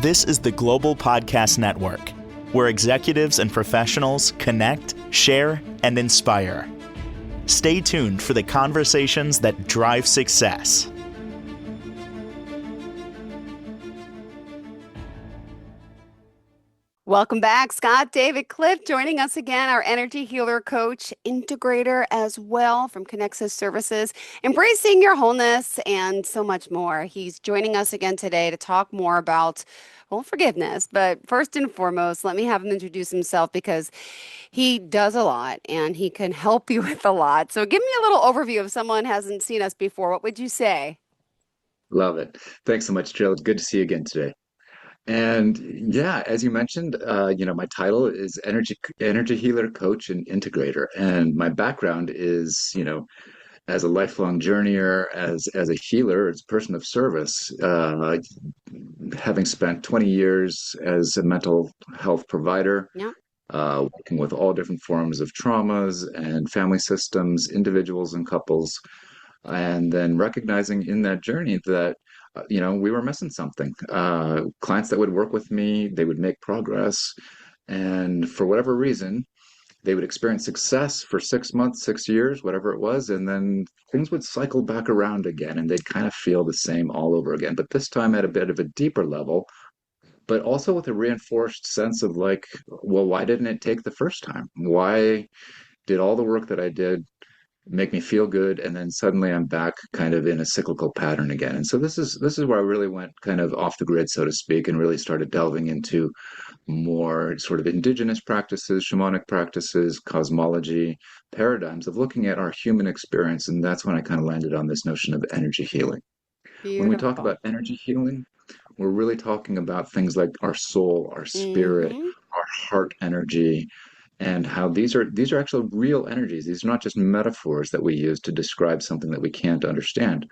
This is the Global Podcast Network, where executives and professionals connect, share, and inspire. Stay tuned for the conversations that drive success. Welcome back. Scott David Clift joining us again, our energy healer coach, integrator as well from Connexus Services, embracing your wholeness and so much more. He's joining us again today to talk more about, well, forgiveness. But first and foremost, let me have him introduce himself because he does a lot and he can help you with a lot. So give me a little overview if someone hasn't seen us before. What would you say? Love it. Thanks so much, Jill. Good to see you again today. And yeah, as you mentioned, my title is energy healer, coach, and integrator. And my background is, as a lifelong journeyer, as a healer, as a person of service, having spent 20 years as a mental health provider, Yeah. working with all different forms of traumas and family systems, individuals and couples, and then recognizing in that journey that we were missing something. Clients that would work with me, they would make progress, and for whatever reason, they would experience success for 6 months, 6 years, whatever it was, and then things would cycle back around again, and they'd kind of feel the same all over again. But this time at a bit of a deeper level, but also with a reinforced sense of like, well, why didn't it take the first time? Why did all the work that I did make me feel good, and then suddenly I'm back kind of in a cyclical pattern again? And so this is where I really went kind of off the grid, so to speak, and really started delving into more sort of indigenous practices, shamanic practices, cosmology, paradigms of looking at our human experience. And that's when I kind of landed on this notion of energy healing. When we talk Beautiful. about energy healing, we're really talking about things like our soul, our spirit, Mm-hmm. our heart energy, and how these are actual real energies. These are not just metaphors that we use to describe something that we can't understand.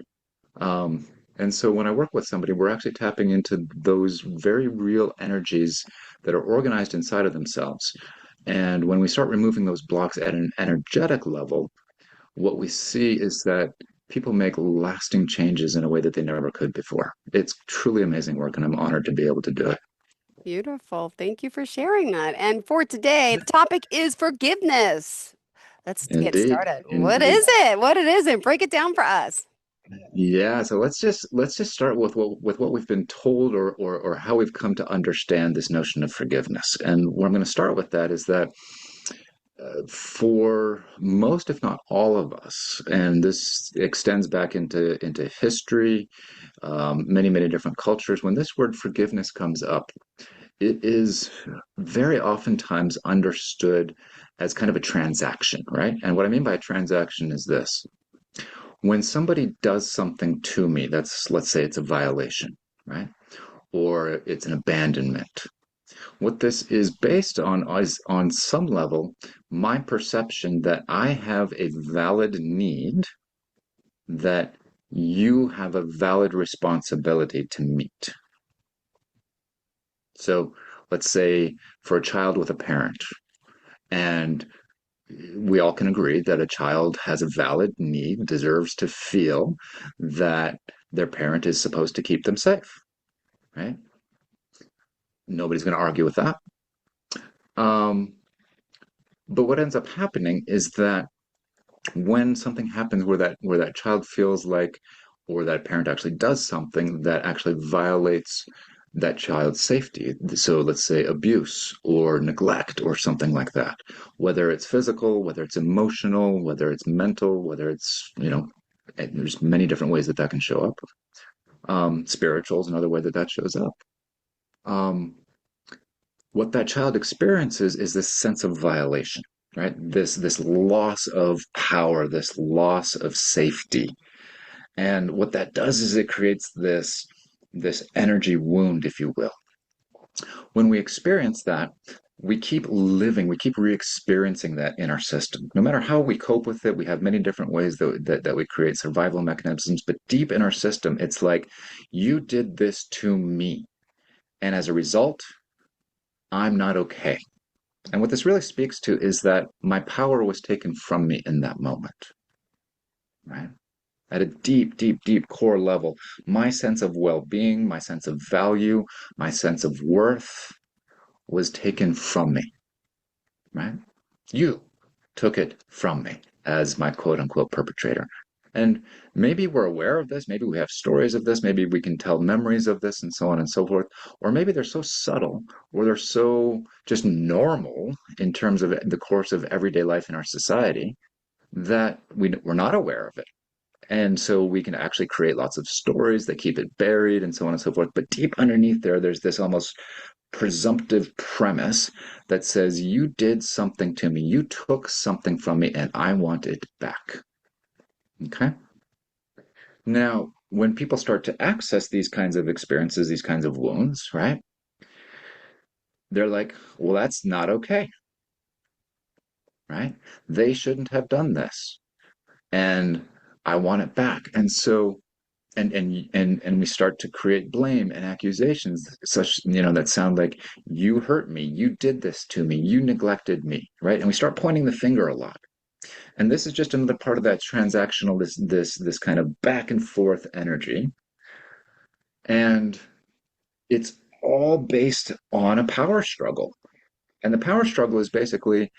And so when I work with somebody, we're actually tapping into those very real energies that are organized inside of themselves. And when we start removing those blocks at an energetic level, what we see is that people make lasting changes in a way that they never could before. It's truly amazing work, and I'm honored to be able to do it. Beautiful. Thank you for sharing that. And for today, the topic is forgiveness. Let's get Indeed, started. What indeed. is it? What it isn't? Break it down for us. Yeah, so let's just start with what we've been told, or how we've come to understand this notion of forgiveness. And where I'm going to start with that is that for most, if not all of us, and this extends back into history, many different cultures, when this word forgiveness comes up, it is very oftentimes understood as kind of a transaction, right? And what I mean by a transaction is this: when somebody does something to me, that's, let's say it's a violation, right? Or it's an abandonment. What this is based on is, on some level, my perception that I have a valid need that you have a valid responsibility to meet. So let's say for a child with a parent, and we all can agree that a child has a valid need, deserves to feel that their parent is supposed to keep them safe, right? Nobody's going to argue with that. Um, but what ends up happening is that when something happens where that child feels like, or that parent actually does something that actually violates that child's safety, so let's say abuse or neglect or something like that, whether it's physical, whether it's emotional, whether it's mental, whether it's, and there's many different ways that can show up. Spiritual is another way that shows up. um, what that child experiences is this sense of violation, right? This loss of power, this loss of safety. And what that does is it creates this energy wound, if you will. When we experience that, we keep living, we keep re-experiencing that in our system. No matter how we cope with it, we have many different ways that we create survival mechanisms, but deep in our system, it's like, you did this to me, and as a result, I'm not okay. And what this really speaks to is that my power was taken from me in that moment, right? at a deep, deep, deep core level, my sense of well-being, my sense of value, my sense of worth was taken from me, right? You took it from me as my quote unquote perpetrator. And maybe we're aware of this, maybe we have stories of this, maybe we can tell memories of this and so on and so forth, or maybe they're so subtle or they're so just normal in terms of the course of everyday life in our society that we're not aware of it. And so we can actually create lots of stories that keep it buried and so on and so forth. But deep underneath there, there's this almost presumptive premise that says, you did something to me, you took something from me, and I want it back. Okay? Now, when people start to access these kinds of experiences, these kinds of wounds, right? They're like, well, that's not okay, right? They shouldn't have done this. And I want it back. And so and we start to create blame and accusations such that sound like, you hurt me, you did this to me, you neglected me, right? And we start pointing the finger a lot. And this is just another part of that transactional, this kind of back and forth energy. And it's all based on a power struggle. And the power struggle is basically,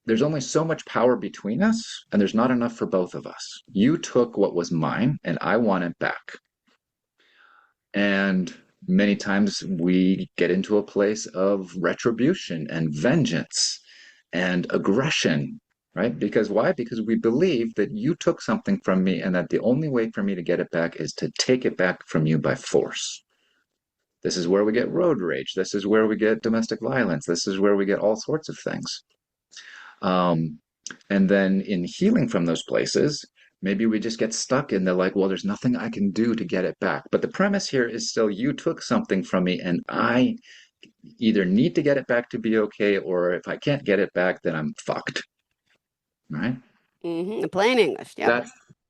there's only so much power between us, and there's not enough for both of us. You took what was mine, and I want it back. And many times we get into a place of retribution and vengeance and aggression, right? Because why? Because we believe that you took something from me and that the only way for me to get it back is to take it back from you by force. This is where we get road rage. This is where we get domestic violence. This is where we get all sorts of things. And then in healing from those places, maybe we just get stuck in the like, well, there's nothing I can do to get it back. But the premise here is still, you took something from me and I either need to get it back to be okay, or if I can't get it back, then I'm fucked. Right? In plain English. Yep.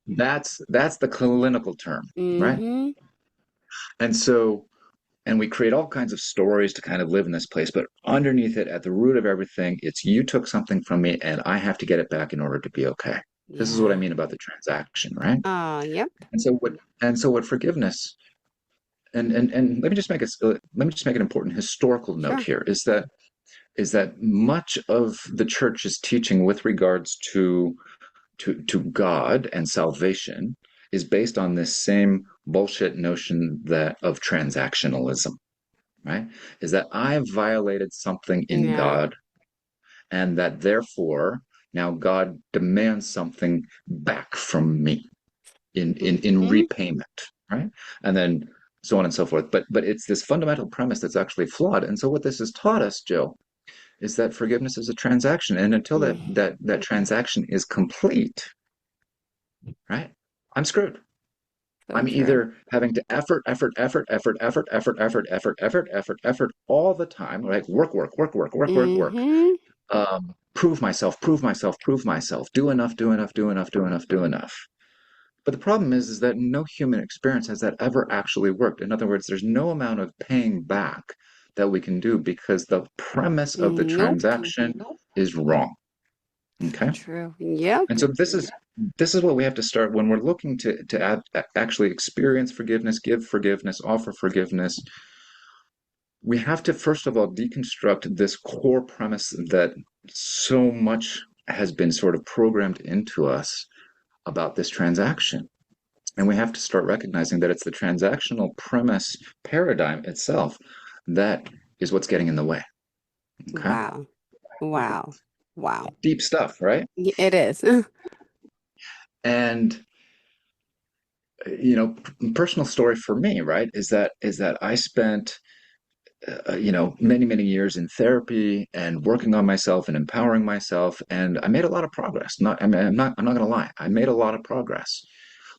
That's the clinical term, right? Mm-hmm. And we create all kinds of stories to kind of live in this place, but underneath it, at the root of everything, it's, you took something from me and I have to get it back in order to be okay. Yeah. This is what I mean about the transaction, right? Yep. And so what forgiveness, and let me just make an important historical note Sure. here, is that much of the church's teaching with regards to God and salvation is based on this same bullshit notion that of transactionalism, right? Is that I've violated something in God, and that therefore now God demands something back from me in repayment, right? And then so on and so forth. But it's this fundamental premise that's actually flawed. And so what this has taught us, Jill, is that forgiveness is a transaction. And until that transaction is complete, right? I'm screwed. So I'm true. either having to effort all the time, like work, prove myself, do enough. But the problem is that no human experience has that ever actually worked. In other words, there's no amount of paying back that we can do because the premise of the transaction is wrong. Okay. True. Yep. And so this is what we have to start when we're looking to actually experience forgiveness, give forgiveness, offer forgiveness. We have to first of all deconstruct this core premise that so much has been sort of programmed into us about this transaction. And we have to start recognizing that it's the transactional premise paradigm itself that is what's getting in the way. Okay? Wow. Deep stuff, right? It is. And personal story for me, right, is that I spent many years in therapy and working on myself and empowering myself, and I made a lot of progress. I'm not going to lie, I made a lot of progress,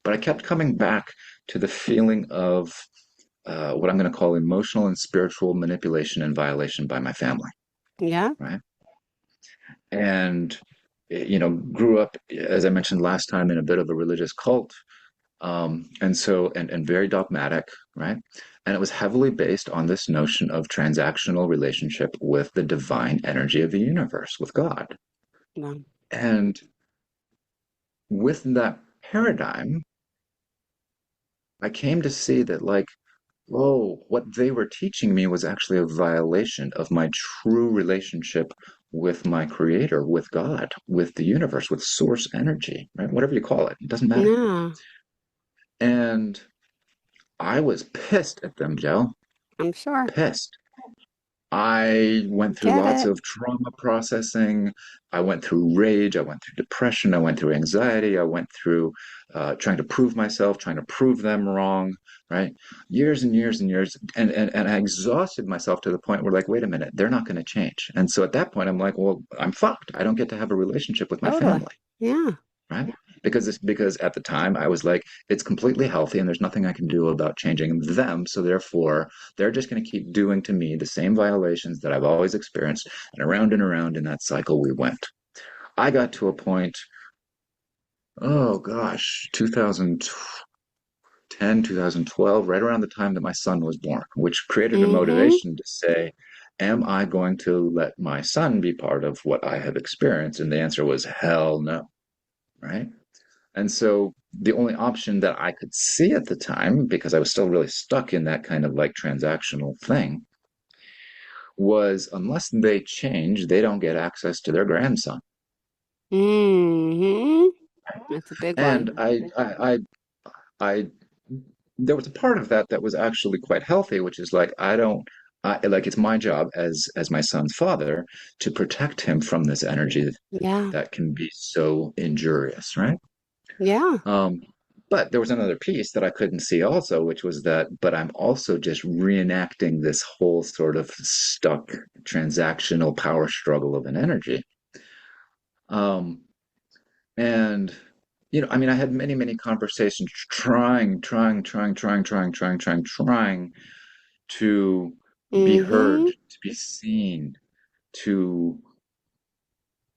but I kept coming back to the feeling of what I'm going to call emotional and spiritual manipulation and violation by my family. Yeah. Right. And grew up, as I mentioned last time, in a bit of a religious cult. And very dogmatic, right? And it was heavily based on this notion of transactional relationship with the divine energy of the universe, with God. Wow. And with that paradigm, I came to see that, like, oh, what they were teaching me was actually a violation of my true relationship with my creator, with God, with the universe, with source energy, right? Whatever you call it, it doesn't matter. Yeah, And I was pissed at them, Joe. I'm sure. Pissed. I went through Get lots it. of trauma processing. I went through rage. I went through depression. I went through anxiety. I went through trying to prove myself, trying to prove them wrong, right? Years and years and years. And I exhausted myself to the point where, like, wait a minute, they're not going to change. And so at that point, I'm like, well, I'm fucked. I don't get to have a relationship with my Totally. family, Yeah. right? Because at the time I was like, it's completely healthy and there's nothing I can do about changing them. So therefore, they're just going to keep doing to me the same violations that I've always experienced, and around in that cycle we went. I got to a point, oh gosh, 2010, 2012, right around the time that my son was born, which created a Mm-hmm. motivation to say, am I going to let my son be part of what I have experienced? And the answer was hell no, right? And so the only option that I could see at the time, because I was still really stuck in that kind of like transactional thing, was unless they change, they don't get access to their grandson. Mm-hmm. That's a big one. And I, there was a part of that that was actually quite healthy, which is like, I don't, like it's my job as my son's father to protect him from this energy Yeah. that can be so injurious, right? Yeah. Um, but there was another piece that I couldn't see also, which was that, but I'm also just reenacting this whole sort of stuck transactional power struggle of an energy. Um, and, I mean, I had many, many conversations trying to be heard, Mm-hmm. to be seen, to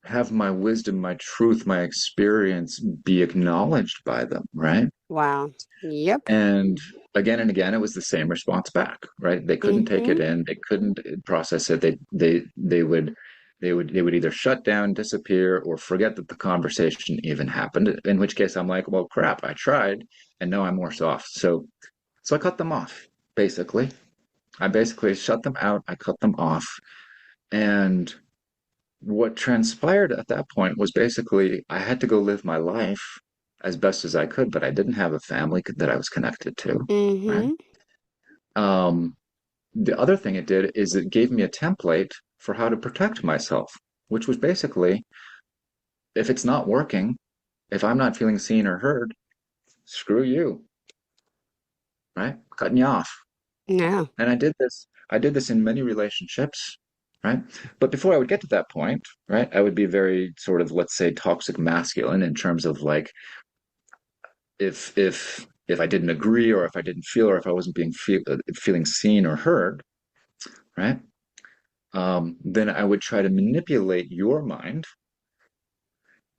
have my wisdom, my truth, my experience be acknowledged by them, right? Wow. Yep. And again, it was the same response back, right? They couldn't take Mm-hmm. it in, they couldn't process it. They would either shut down, disappear, or forget that the conversation even happened. In which case, I'm like, well, crap, I tried, and now I'm worse off. So I cut them off. Basically, I basically shut them out. I cut them off, and what transpired at that point was basically I had to go live my life as best as I could, but I didn't have a family that I was connected to, right? Mm-hmm. Um, the other thing it did is it gave me a template for how to protect myself, which was basically if it's not working, if I'm not feeling seen or heard, screw you, right? Cutting you off. Yeah. And I did this in many relationships, right? But before I would get to that point, right, I would be very sort of, let's say, toxic masculine in terms of like if I didn't agree or if I didn't feel or if I wasn't feeling seen or heard, right? Then I would try to manipulate your mind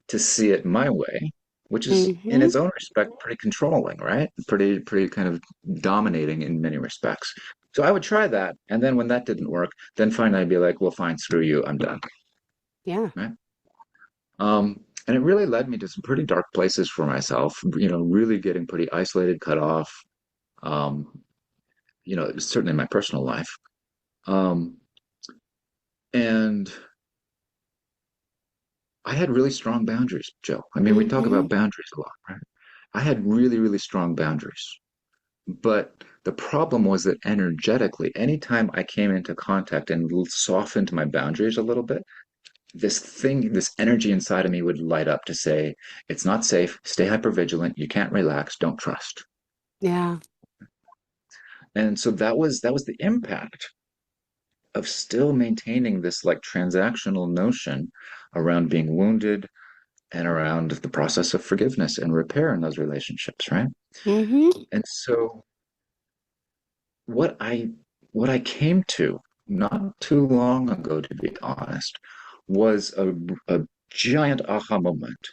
to see it my way, which is in Mm-hmm. its own respect pretty controlling, right? Pretty kind of dominating in many respects. So I would try that, and then when that didn't work, then finally I'd be like, well, fine, screw you, I'm done, Yeah. right? And it really led me to some pretty dark places for myself, really getting pretty isolated, cut off, um, certainly in my personal life. Um, and I had really strong boundaries, Joe. I mean, we talk Mm-hmm. about boundaries a lot, right? I had really, really strong boundaries. But the problem was that energetically, anytime I came into contact and softened my boundaries a little bit, this energy inside of me would light up to say, it's not safe, stay hypervigilant, you can't relax, don't trust. Yeah. And so that was the impact of still maintaining this like transactional notion around being wounded and around the process of forgiveness and repair in those relationships, right? Mm-hmm. And so what I what I came to not too long ago, to be honest, was a giant aha moment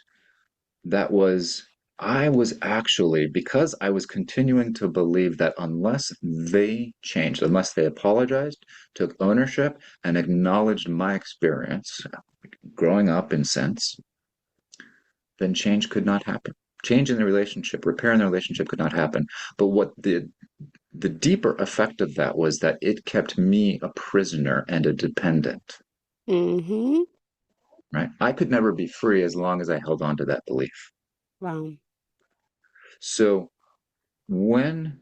that was I was actually, because I was continuing to believe that unless they changed, unless they apologized, took ownership, and acknowledged my experience growing up in sense, then change could not happen. Change in the relationship, repair in the relationship could not happen. But what the deeper effect of that was that it kept me a prisoner and a dependent, Mm-hmm. right? I could never be free as long as I held on to that belief. Wow. So when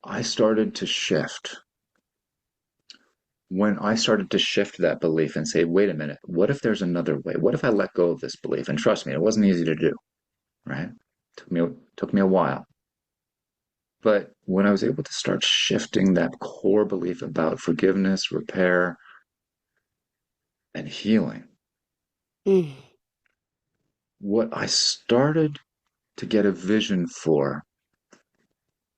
I started to shift, when I started to shift that belief and say, wait a minute, what if there's another way? What if I let go of this belief? And trust me, it wasn't easy to do, right? Took me a while. But when I was able to start shifting that core belief about forgiveness, repair, and healing, Mm. what I started to get a vision for,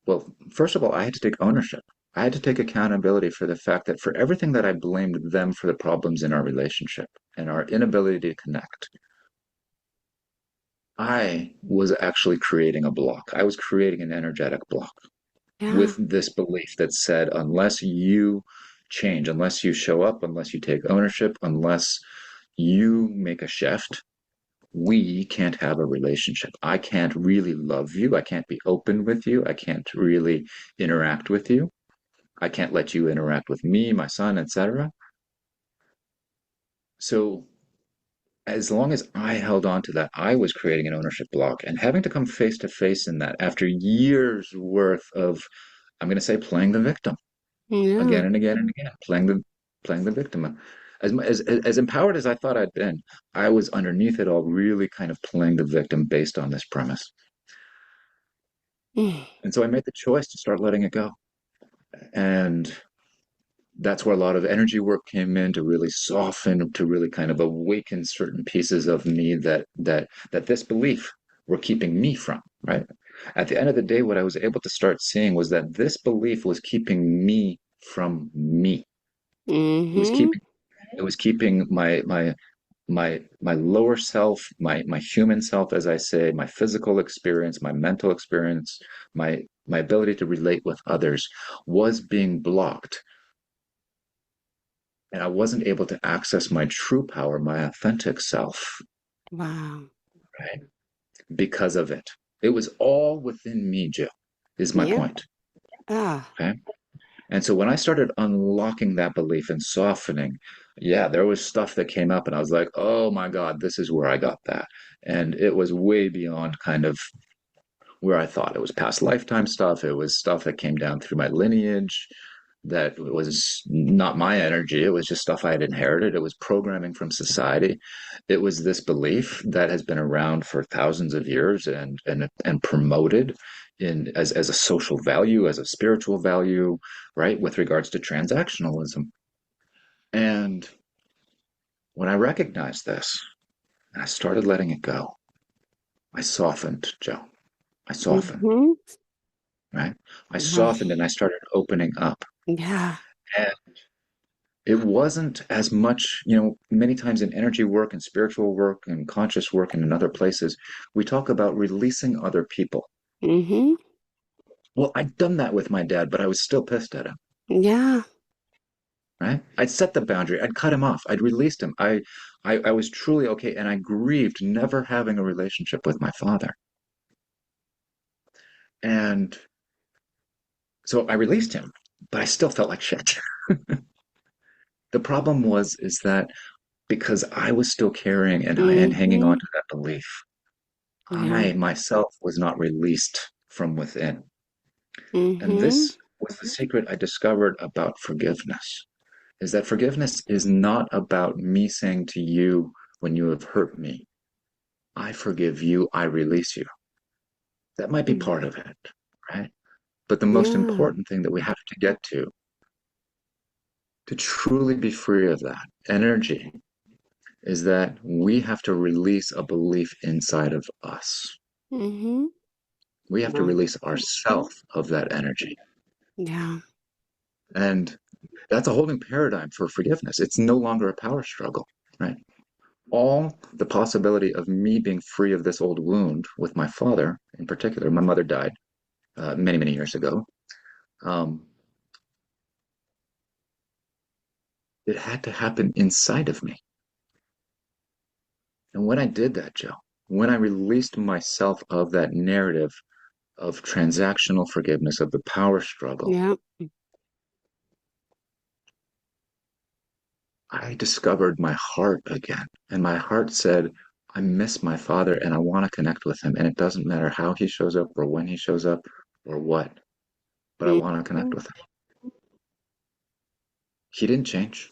well, first of all, I had to take ownership. I had to take accountability for the fact that for everything that I blamed them for the problems in our relationship and our inability to connect, I was actually creating a block. I was creating an energetic block Yeah. with this belief that said, unless you change, unless you show up, unless you take ownership, unless you make a shift, we can't have a relationship. I can't really love you. I can't be open with you. I can't really interact with you. I can't let you interact with me, my son, etc. So as long as I held on to that, I was creating an ownership block and having to come face to face in that after years worth of, I'm going to say, playing the victim Yeah. again and again and again, playing the victim. As empowered as I thought I'd been, I was underneath it all, really kind of playing the victim based on this premise. Mm. And so I made the choice to start letting it go. And that's where a lot of energy work came in to really soften, to really kind of awaken certain pieces of me that this belief were keeping me from, right? At the end of the day, what I was able to start seeing was that this belief was keeping me from me. It was Mm-hmm. keeping it was keeping my lower self, my human self, as I say, my physical experience, my mental experience, my ability to relate with others was being blocked, and I wasn't able to access my true power, my authentic self, Wow. right? Because of it. It was all within me, Jill, is my Yeah. point. Ah. Okay. And so when I started unlocking that belief and softening, yeah, there was stuff that came up, and I was like, oh my God, this is where I got that. And it was way beyond kind of where I thought it was past lifetime stuff. It was stuff that came down through my lineage that was not my energy. It was just stuff I had inherited. It was programming from society. It was this belief that has been around for thousands of years and promoted in as a social value, as a spiritual value, right, with regards to transactionalism. And when I recognized this, and I started letting it go, I softened, Joe. I softened, Mm-hmm. right? I Wow. softened and I started opening up. Yeah. And it wasn't as much, many times in energy work and spiritual work and conscious work and in other places, we talk about releasing other people. Mm-hmm. Well, I'd done that with my dad, but I was still pissed at him, Yeah. right? I'd set the boundary. I'd cut him off. I'd released him. I was truly okay. And I grieved never having a relationship with my father. And so I released him, but I still felt like shit. The problem is that because I was still carrying and hanging Mm-hmm. on to that belief, Yeah. I myself was not released from within. And Mm-hmm. this was the secret I discovered about forgiveness, is that forgiveness is not about me saying to you when you have hurt me, I forgive you, I release you. That might be part of it, right? But the most Yeah. important thing that we have to get to truly be free of that energy, is that we have to release a belief inside of us. Mm-hmm. We have to Wow. release ourself of that energy. Yeah. And that's a whole new paradigm for forgiveness. It's no longer a power struggle, right? All the possibility of me being free of this old wound with my father, in particular, my mother died many, many years ago. Um, it had to happen inside of me. And when I did that, Joe, when I released myself of that narrative of transactional forgiveness, of the power struggle, Yeah. I discovered my heart again. And my heart said, I miss my father and I want to connect with him. And it doesn't matter how he shows up or when he shows up or what, but I want to connect Mhm. with him. He didn't change.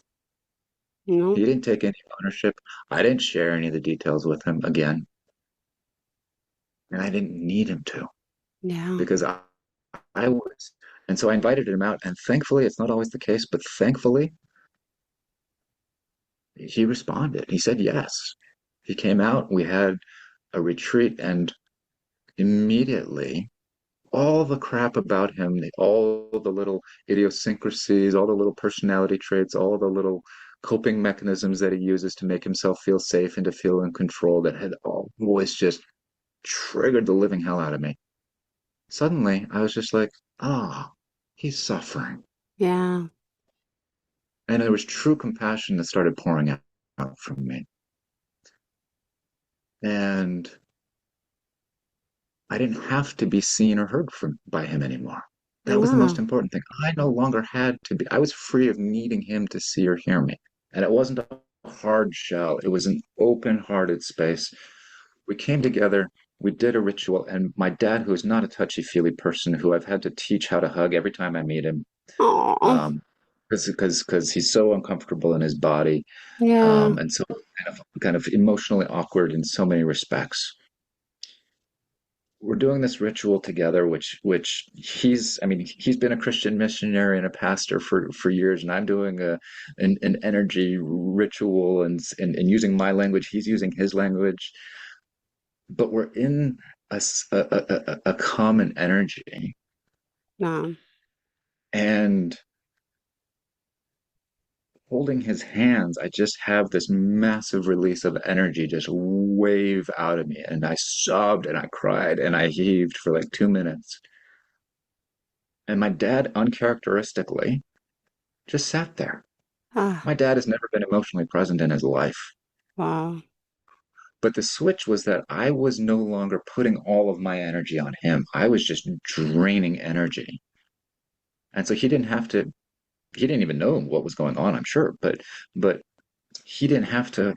No. He didn't take any ownership. I didn't share any of the details with him again. And I didn't need him to Yeah. because I was. And so I invited him out. And thankfully, it's not always the case, but thankfully, he responded. He said yes. He came out. We had a retreat, and immediately, all the crap about him, all the little idiosyncrasies, all the little personality traits, all the little coping mechanisms that he uses to make himself feel safe and to feel in control that had always just triggered the living hell out of me. Suddenly, I was just like, ah, oh, he's suffering. Yeah. And there was true compassion that started pouring out from me. And I didn't have to be seen or heard from by him anymore. That was the most Yeah. important thing. I no longer had to be, I was free of needing him to see or hear me. And it wasn't a hard shell, it was an open hearted space. We came together, we did a ritual, and my dad, who is not a touchy feely person, who I've had to teach how to hug every time I meet him, Oh. um, because he's so uncomfortable in his body, Yeah. and so kind of emotionally awkward in so many respects. We're doing this ritual together, which he's been a Christian missionary and a pastor for years, and I'm doing an energy ritual and using my language, he's using his language, but we're in a common energy. No. And holding his hands, I just have this massive release of energy just wave out of me. And I sobbed and I cried and I heaved for like 2 minutes. And my dad, uncharacteristically, just sat there. Ah. My dad has never been emotionally present in his life. Wow. But the switch was that I was no longer putting all of my energy on him. I was just draining energy. And so he didn't even know what was going on, I'm sure, but he didn't have to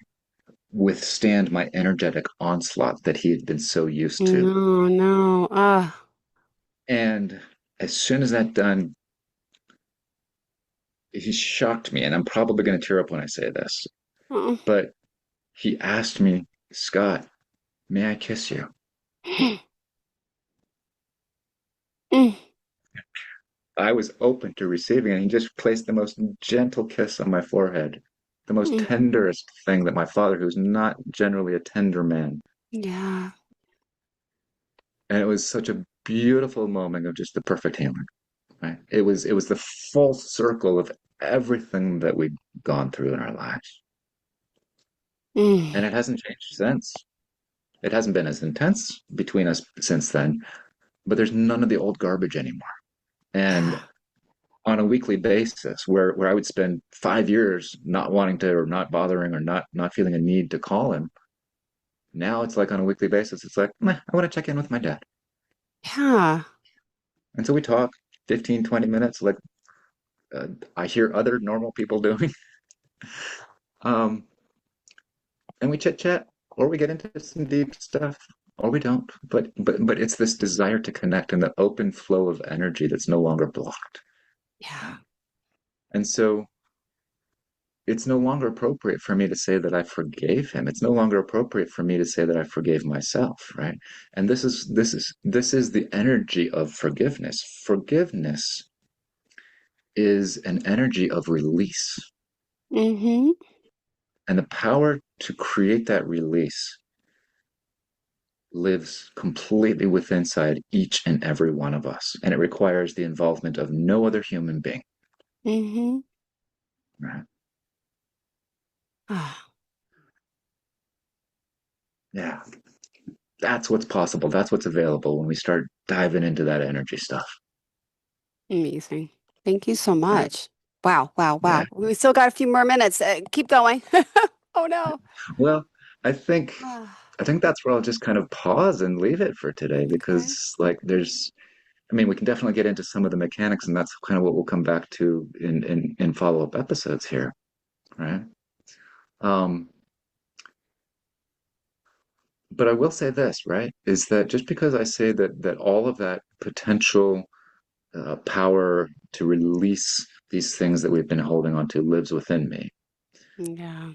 withstand my energetic onslaught that he had been so used to. No, no. Ah. And as soon as that done, he shocked me, and I'm probably going to tear up when I say this, Oh. but he asked me, Scott, may I kiss you? Mm, I was open to receiving it. And he just placed the most gentle kiss on my forehead, the most mm. tenderest thing that my father, who's not generally a tender man, Yeah. and it was such a beautiful moment of just the perfect healing. Right? It was the full circle of everything that we'd gone through in our lives. Mm. And it hasn't changed since. It hasn't been as intense between us since then, but there's none of the old garbage anymore. And Yeah. on a weekly basis, where I would spend 5 years not wanting to or not bothering or not feeling a need to call him, now it's like on a weekly basis, it's like, I want to check in with my dad. Yeah. And so we talk 15, 20 minutes, like I hear other normal people doing. Um, and we chit chat, or we get into some deep stuff, or we don't. But it's this desire to connect and the open flow of energy that's no longer blocked. Yeah. And so it's no longer appropriate for me to say that I forgave him. It's no longer appropriate for me to say that I forgave myself, right? And this is the energy of forgiveness. Forgiveness is an energy of release. Mm-hmm. And the power to create that release lives completely within inside each and every one of us. And it requires the involvement of no other human being. Mm-hmm. Right? Ah. Yeah. That's what's possible. That's what's available when we start diving into that energy stuff. Amazing. Thank you so Yeah. much. Wow. Wow. Yeah. Wow. We still got a few more minutes. Keep going. Oh no. Well, I think Ah. I think that's where I'll just kind of pause and leave it for today Okay. because like I mean, we can definitely get into some of the mechanics, and that's kind of what we'll come back to in follow-up episodes here, right? Um, but I will say this, right, is that just because I say that all of that potential power to release these things that we've been holding on to lives within me, Yeah.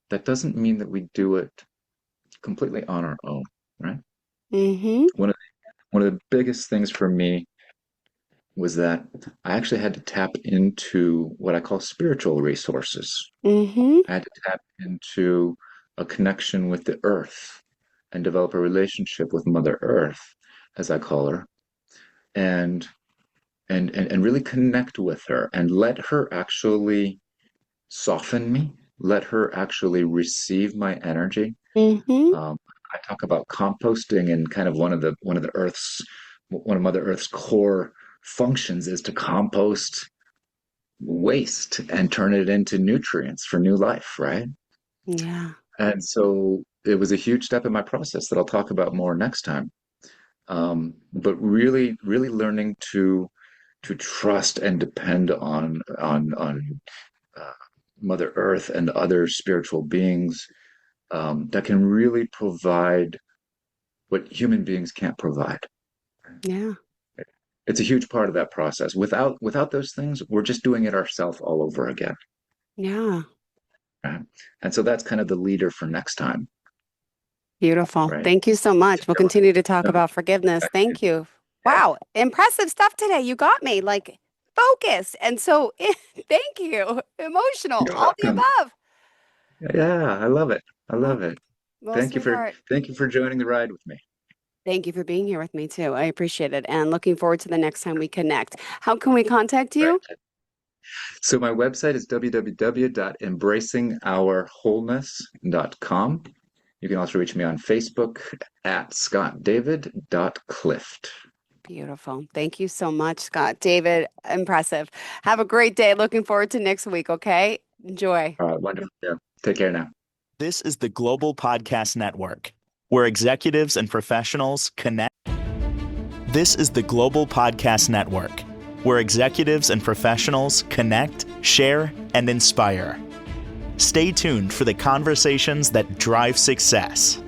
that doesn't mean that we do it completely on our own, right? Mm-hmm. One of the biggest things for me was that I actually had to tap into what I call spiritual resources. Mm-hmm. I had to tap into a connection with the earth and develop a relationship with Mother Earth, as I call her, and and really connect with her and let her actually soften me, let her actually receive my energy. Mm-hmm. Um, I talk about composting and kind of one of Mother Earth's core functions is to compost waste and turn it into nutrients for new life, right? Yeah. And so it was a huge step in my process that I'll talk about more next time. But really, really learning to trust and depend on uh, Mother Earth and other spiritual beings that can really provide what human beings can't provide. Yeah. It's a huge part of that process. Without those things, we're just doing it ourselves all over again. Yeah. Right? And so that's kind of the leader for next time, Beautiful. right? Thank you so much. We'll continue to talk about forgiveness. Thank you. Yeah, Wow. Impressive stuff today. You got me like focused. And so thank you. Emotional. you're All the welcome. above. Yeah, I love it. I Well, love it. well, sweetheart, Thank you for joining the ride with me. thank you for being here with me too. I appreciate it. And looking forward to the next time we connect. How can we contact you? Right. So my website is www.embracingourwholeness.com. You can also reach me on Facebook at scottdavid.clift. Beautiful. Thank you so much, Scott. David, impressive. Have a great day. Looking forward to next week. Okay. Enjoy. All right, wonderful. Yeah. Take care now. This is the Global Podcast Network, where executives and professionals connect. This is the Global Podcast Network, where executives and professionals connect, share, and inspire. Stay tuned for the conversations that drive success.